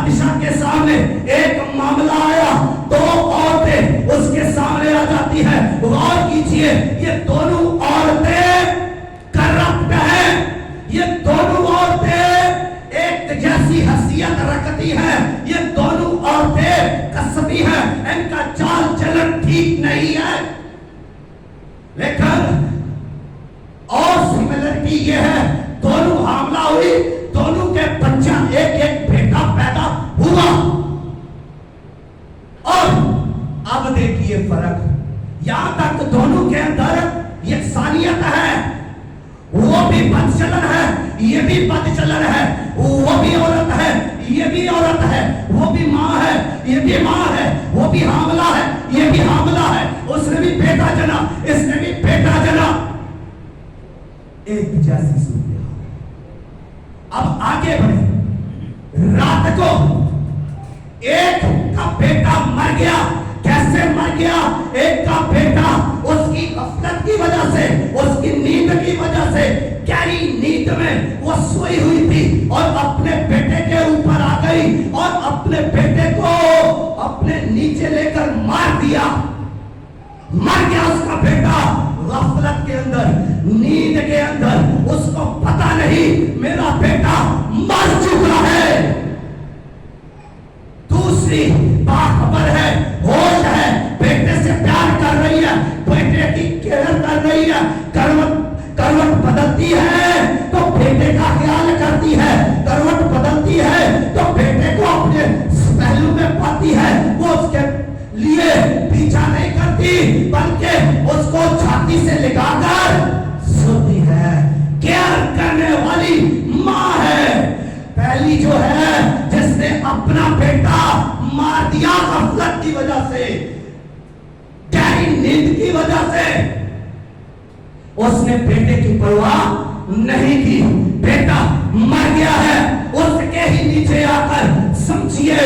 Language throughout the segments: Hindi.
बादशाह के सामने एक मामला आया, दो औरतें उसके सामने आ जाती है। गौर कीजिए, ये दोनों औरतें करप्ट हैं। ये दोनों औरतें एक जैसी हैसियत रखती हैं। ये दोनों औरतें कसबी हैं, इनका चाल चलन ठीक नहीं है। लेकिन और सिमिलरिटी ये है, दोनों हमला हुई, दोनों के बच्चा एक एक बेटा पैदा हुआ। और अब देखिए फर्क, यहां तक दोनों के अंदर यकसानियत है। वो भी बदचलन है, ये भी बदचलन है। वो भी औरत है, ये भी औरत है। वो भी मां है, ये भी मां है। वो भी हामला है, ये भी हामला है। उसने भी बेटा जना, इसने भी बेटा जना। एक जैसी सूरत। अब आगे बढ़े। रात को एक का बेटा मर गया। कैसे मर गया? एक का बेटा उसकी गफलत की वजह से, उसकी नींद की वजह से, गहरी नींद में वो सोई हुई थी और अपने बेटे के ऊपर आ गई और अपने बेटे को अपने नीचे लेकर मार दिया। मर गया उसका बेटा गफलत के अंदर, नींद के अंदर। उसको पता नहीं मेरा बेटा मर चुका है। दूसरी बाखबर है, होश है, बेटे से प्यार कर रही है, बेटे की केयर कर रही है। करवट बदलती है तो बेटे का ख्याल करती है, करवट बदलती है तो बेटे को अपने पहलू में पाती है। वो उसके लिए पीछा नहीं करती, बल्कि उसको छाती से लगाकर सोती है। केयर करने वाली मां है। पहली जो है जिसने अपना बेटा मार दिया गफलत की वजह से, गहरी नींद की वजह से, उसने बेटे की परवाह नहीं की। बेटा मर गया है, उसके ही नीचे आकर समझिए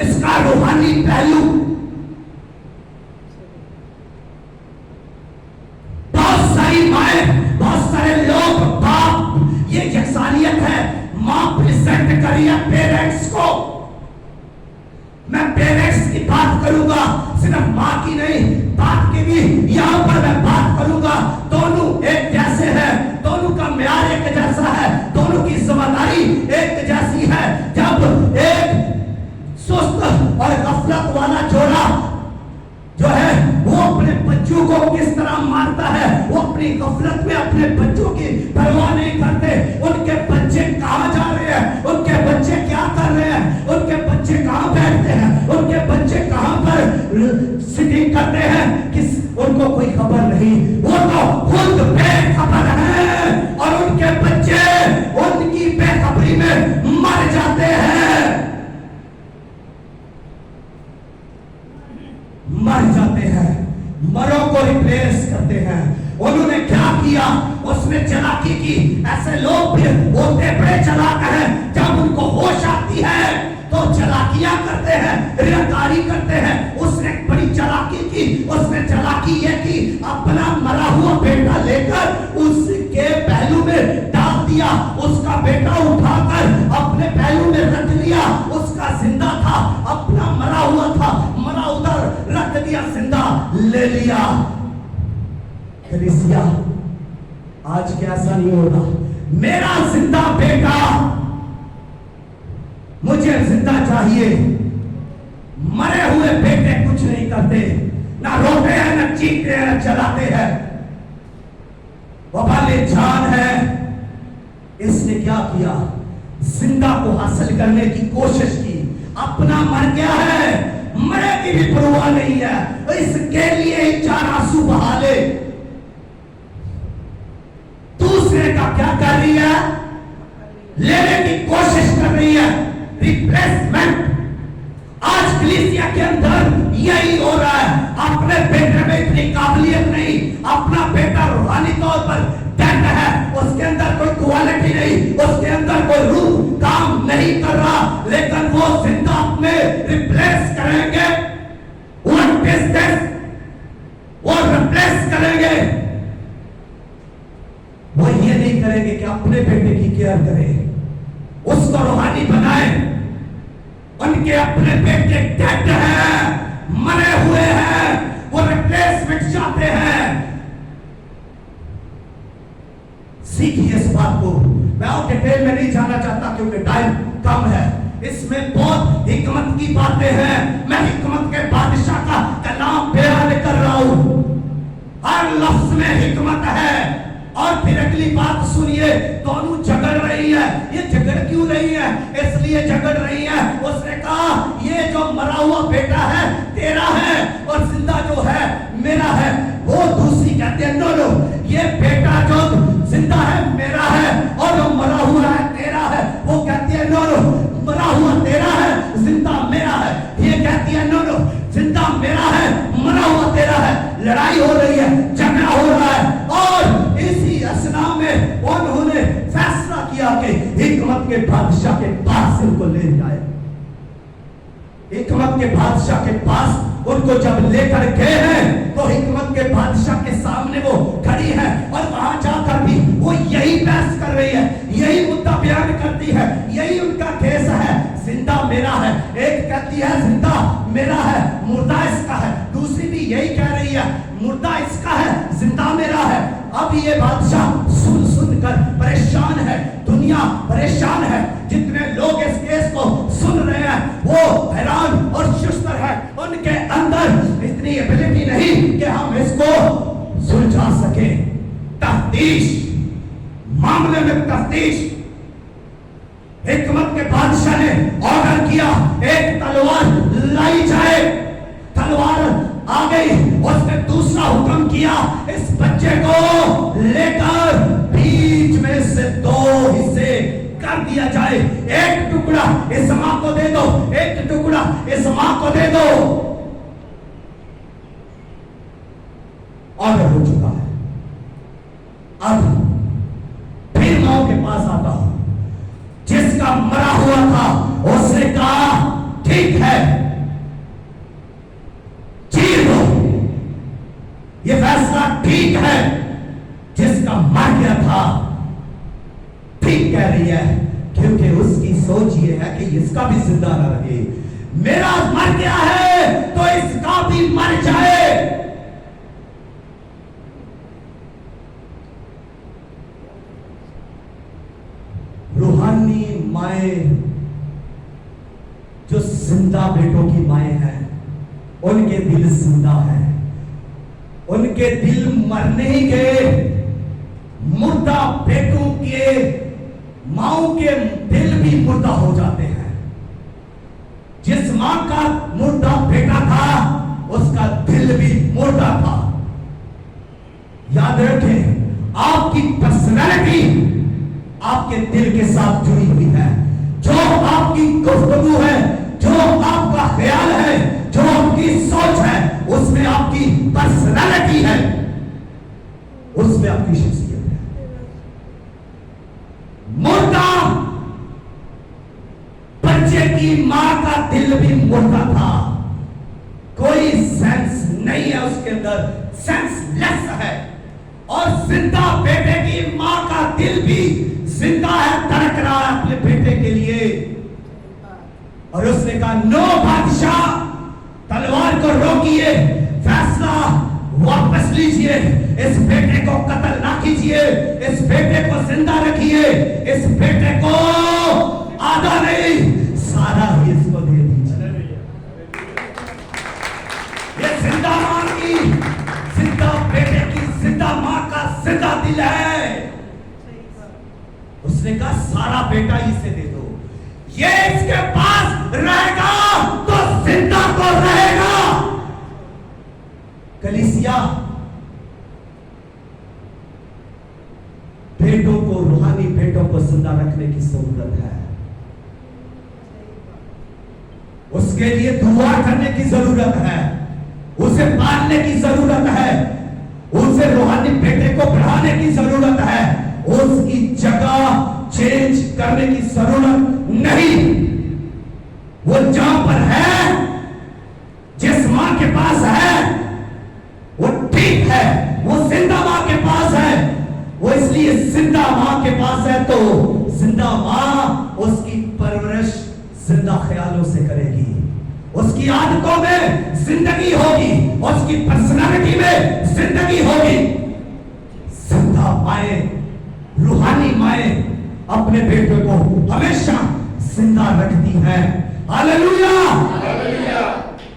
इसका रूहानी पहलू। बहुत सारी माएं, बहुत सारे लोग, बाप, ये यकसानियत है। मां प्रेजेंट करिए पेरेंट्स को। मैं पेरेंट्स की बात करूंगा, सिर्फ मां की नहीं, बाप की भी यहां पर मैं बात करूंगा। दोनों एक जैसे हैं, दोनों का म्यार एक जैसा है, दोनों की जिम्मेदारी एक जैसी है। जब एक सुस्त और गफलत वाला जोड़ा जो है वो अपने बच्चों को किस तरह मारता है, वो अपनी गफलत में अपने बच्चों की परवाह नहीं करते। उनके बच्चे कहां जा रहे हैं, उनके बच्चे क्या कर रहे हैं, उनके बच्चे कहां बैठते हैं, उनके बच्चे कहां पर सिटिंग करते हैं, किस उनको कोई खबर नहीं। वो तो खुद बेखबर है और उनके बच्चे उनकी बेखबरी में मर जाते हैं, मर जाते हैं, मरों को रिप्लेस करते हैं। उन्होंने क्या किया? उसने चालाकी की। ऐसे लोग भी होते बड़े चालाक हैं, जब उनको होश आती है तो चालाकियां करते हैं, रियाकारी करते हैं। उसने बड़ी चालाकी की। उसने चालाकी ये की, अपना मरा हुआ बेटा लेकर उसके पहलू में डाल दिया। उसका बेटा उठाकर अपने पहलू में रख लिया। उसका जिंदा था, अपना मरा हुआ था, मरा उधर रख दिया, जिंदा ले लिया। कलीसिया आज कैसा नहीं होता? मेरा जिंदा बेटा, मुझे जिंदा चाहिए। मरे हुए बेटे कुछ नहीं करते, ना रोते हैं, ना चीखते हैं, ना चलाते हैं। वबाले जान है। इसने क्या किया? जिंदा को हासिल करने की कोशिश की। अपना मर गया है, मरे की भी परवाह नहीं है, इसके लिए चार आंसू बहा ले। दूसरे का क्या कर रही है? लेने की कोशिश कर रही है, रिप्लेसमेंट। आज कलीसिया के अंदर यही हो रहा है। अपने बेटे में इतनी काबिलियत नहीं, अपना बेटा रूहानी तौर पर डेड है, उसके अंदर कोई क्वालिटी नहीं, उसके अंदर कोई रूह काम नहीं कर रहा, लेकिन वो जिंदा में रिप्लेस करेंगे। What is this? वो रिप्लेस करेंगे। वो ये नहीं करेंगे कि अपने बेटे की केयर करें, उसको रूहानी बनाए, उनके अपने बेटे डेड हैं, मरे हुए हैं, वो रिप्लेसमेंट चाहते हैं। सीखिए इस बात को। मैं और डिटेल में नहीं जाना चाहता क्योंकि टाइम कम है। इसमें बहुत हिकमत की बातें हैं। मैं हिकमत के बादशाह का कलाम बयान कर रहा हूं। हर लफ्ज में हिकमत है। और फिर अगली बात सुनिए, दोनों झगड़ रही है। ये झगड़ क्यों रही है? इसलिए झगड़ रही है, उसने कहा ये जो मरा हुआ बेटा है तेरा है और जिंदा जो है मेरा है। वो दूसरी कहती है नो नो, ये बेटा जो जिंदा है मेरा है और जो मरा हुआ है तेरा है। वो कहती है नो नो, मरा हुआ तेरा है, जिंदा मेरा है। ये कहती है नो नो, जिंदा मेरा है, मरा हुआ तेरा है। लड़ाई हो रही है, झगड़ा हो रहा है। और इसी असना में उन्होंने फैसला किया कि हिकमत के बादशाह के पास इनको ले जाए। हिकमत के बादशाह के पास उनको जब लेकर गए हैं तो हिकमत के बादशाह के सामने वो खड़ी है और वहां जाकर भी वो यही बहस कर रही है, यही मुद्दा बयान करती है, यही उनका केस है। जिंदा मेरा है, एक कहती है जिंदा मेरा है, मुर्दा इसका है। दूसरी भी यही कह रही है, मुर्दा इसका है, जिंदा मेरा है। अब ये बादशाह सुन सुनकर परेशान है, दुनिया परेशान है। जितने लोग इस केस को सुन रहे हैं वो हैरान और सुस्तर है। उनके अंदर इतनी एबिलिटी नहीं कि हम इसको सुलझा सके। तफ्तीश, मामले में तफ्तीश। हिकमत के बादशाह ने ऑर्डर किया एक तलवार लाई जाए। तलवार आ गई। उसने दूसरा हुक्म किया, इस बच्चे को लेकर बीच में से दो हिस्से कर दिया जाए। एक टुकड़ा इस मां को दे दो, एक टुकड़ा इस मां को दे दो। ऑर्डर हो चुका है। अब फिर मां के पास आता हूं। जिसका मरा हुआ था उसने कहा ठीक है, चीर दो, ये फैसला ठीक है। जिसका मर गया था ठीक कह रही है, क्योंकि उसकी सोच ये है कि इसका भी जिंदा न रहे। मेरा मर गया है तो इसका भी मर जाए। रूहानी माएं जो जिंदा बेटों की माएं हैं, उनके दिल जिंदा है। उनके दिल मरने ही गए। मुर्दा बेटों के माओं के दिल भी मुर्दा हो जाते हैं। जिस मां का मुर्दा बेटा था उसका दिल भी मुर्दा था। याद रखें, आपकी पर्सनैलिटी आपके दिल के साथ जुड़ी हुई है। जो आपकी गुफ्तगू है, जो आपका ख्याल है, जो आपकी सोच है, उसमें आपकी पर्सनैलिटी है, उसमें आपकी शख्सियत है। मुर्दा बच्चे की मां का दिल भी मुर्दा था। कोई सेंस नहीं है उसके अंदर, सेंसलेस है। और जिंदा बेटे की मां का दिल भी जिंदा है, धड़क रहा है अपने बेटे के लिए। और उसने कहा नो बादशाह, तलवार को रोकिए, फैसला वापस लीजिए, इस बेटे को कत्ल ना कीजिए, इस बेटे को जिंदा रखिए, इस बेटे को आधा नहीं सारा ही इसको दे दीजिए। ये जिंदा मां की, जिंदा बेटे की, जिंदा मां का जिंदा दिल है। उसने कहा सारा बेटा इसे दे दो, ये इसके पास रहेगा तो जिंदा तो रहेगा। कलीसिया, बेटों को, रूहानी बेटों को जिंदा रखने की जरूरत है। उसके लिए दुआ करने की जरूरत है, उसे पालने की जरूरत है, उसे रूहानी बेटे को बढ़ाने की जरूरत है। उसकी जगह चेंज करने की जरूरत नहीं। वो जहां पर है, जिस मां के पास है वो ठीक है, वो जिंदा मां के पास है। वो इसलिए जिंदा मां के पास है तो जिंदा मां उसकी परवरिश जिंदा ख्यालों से करेगी, उसकी आदतों में जिंदगी होगी, उसकी पर्सनालिटी में जिंदगी होगी। जिंदा माए, रूहानी माए अपने बेटे को हमेशा जिंदा रखती है। हालेलुया।